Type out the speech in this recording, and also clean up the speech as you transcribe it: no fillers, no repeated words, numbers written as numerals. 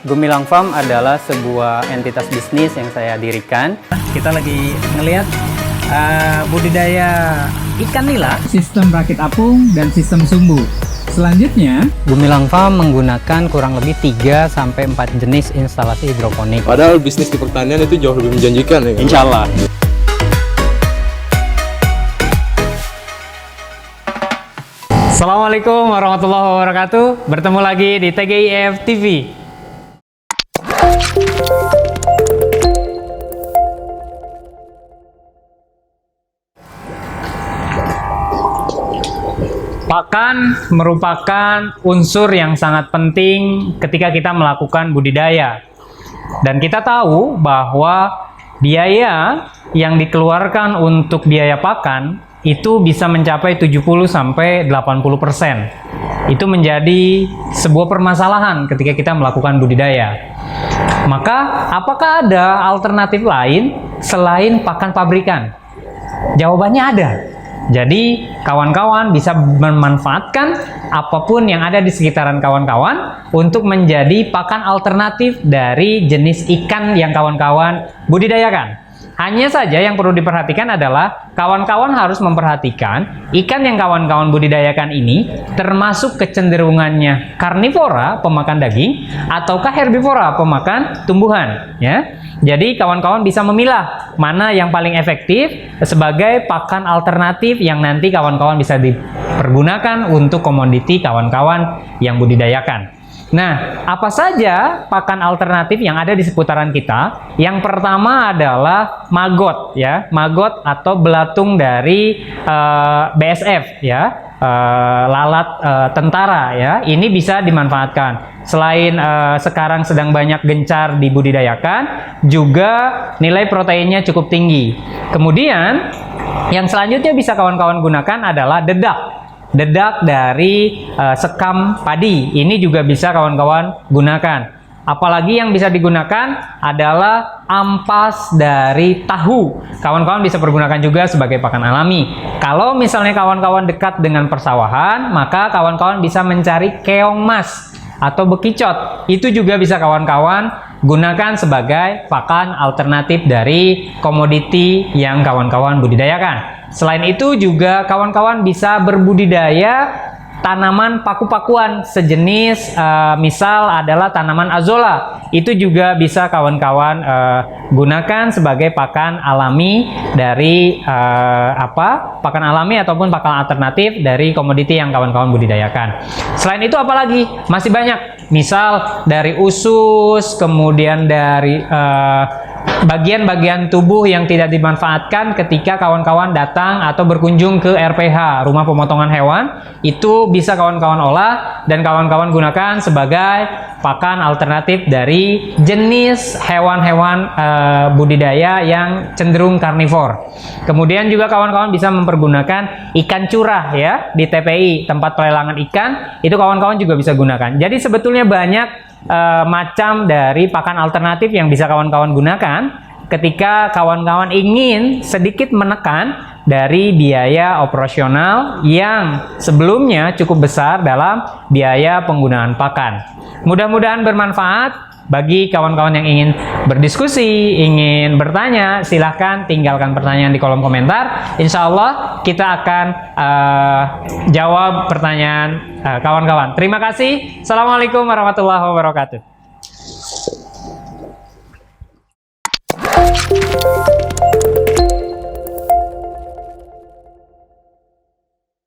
Gumilang Farm adalah sebuah entitas bisnis yang saya dirikan. Kita lagi ngelihat budidaya ikan nila, sistem rakit apung, dan sistem sumbu. Selanjutnya, Gumilang Farm menggunakan kurang lebih 3-4 jenis instalasi hidroponik. Padahal bisnis di pertanian itu jauh lebih menjanjikan ya kan? Insya Allah. Assalamualaikum warahmatullahi wabarakatuh. Bertemu lagi di TGIF TV. Pakan merupakan unsur yang sangat penting ketika kita melakukan budidaya. Dan kita tahu bahwa biaya yang dikeluarkan untuk biaya pakan itu bisa mencapai 70-80%. Itu menjadi sebuah permasalahan ketika kita melakukan budidaya. Maka, apakah ada alternatif lain selain pakan pabrikan? Jawabannya ada. Jadi, kawan-kawan bisa memanfaatkan apapun yang ada di sekitaran kawan-kawan untuk menjadi pakan alternatif dari jenis ikan yang kawan-kawan budidayakan. Hanya saja yang perlu diperhatikan adalah kawan-kawan harus memperhatikan ikan yang kawan-kawan budidayakan ini termasuk kecenderungannya karnivora, pemakan daging, ataukah herbivora, pemakan tumbuhan, ya. Jadi kawan-kawan bisa memilah mana yang paling efektif sebagai pakan alternatif yang nanti kawan-kawan bisa dipergunakan untuk komoditi kawan-kawan yang budidayakan. Nah, apa saja pakan alternatif yang ada di seputaran kita? Yang pertama adalah maggot, ya, maggot atau belatung dari BSF, ya, lalat tentara, ya. Ini bisa dimanfaatkan. Selain sekarang sedang banyak gencar dibudidayakan, juga nilai proteinnya cukup tinggi. Kemudian, yang selanjutnya bisa kawan-kawan gunakan adalah dedak. Dedak dari sekam padi, ini juga bisa kawan-kawan gunakan. Apalagi yang bisa digunakan adalah ampas dari tahu. Kawan-kawan bisa pergunakan juga sebagai pakan alami. Kalau misalnya kawan-kawan dekat dengan persawahan, maka kawan-kawan bisa mencari keong mas atau bekicot. Itu juga bisa kawan-kawan gunakan sebagai pakan alternatif dari komoditi yang kawan-kawan budidayakan. Selain itu juga kawan-kawan bisa berbudidaya tanaman paku-pakuan sejenis, misal adalah tanaman azolla. Itu juga bisa kawan-kawan gunakan sebagai pakan alami dari pakan alami ataupun pakan alternatif dari komoditi yang kawan-kawan budidayakan. Selain itu apalagi? Masih banyak. Misal dari usus, kemudian dari bagian-bagian tubuh yang tidak dimanfaatkan ketika kawan-kawan datang atau berkunjung ke RPH, rumah pemotongan hewan, itu bisa kawan-kawan olah dan kawan-kawan gunakan sebagai pakan alternatif dari jenis hewan-hewan budidaya yang cenderung karnivor. Kemudian juga kawan-kawan bisa mempergunakan ikan curah, ya, di TPI, tempat pelelangan ikan, itu kawan-kawan juga bisa gunakan. Jadi sebetulnya banyak macam dari pakan alternatif yang bisa kawan-kawan gunakan ketika kawan-kawan ingin sedikit menekan dari biaya operasional yang sebelumnya cukup besar dalam biaya penggunaan pakan. Mudah-mudahan bermanfaat. Bagi kawan-kawan yang ingin berdiskusi, ingin bertanya, silahkan tinggalkan pertanyaan di kolom komentar. Insya Allah kita akan jawab pertanyaan kawan-kawan. Terima kasih. Assalamualaikum warahmatullahi wabarakatuh.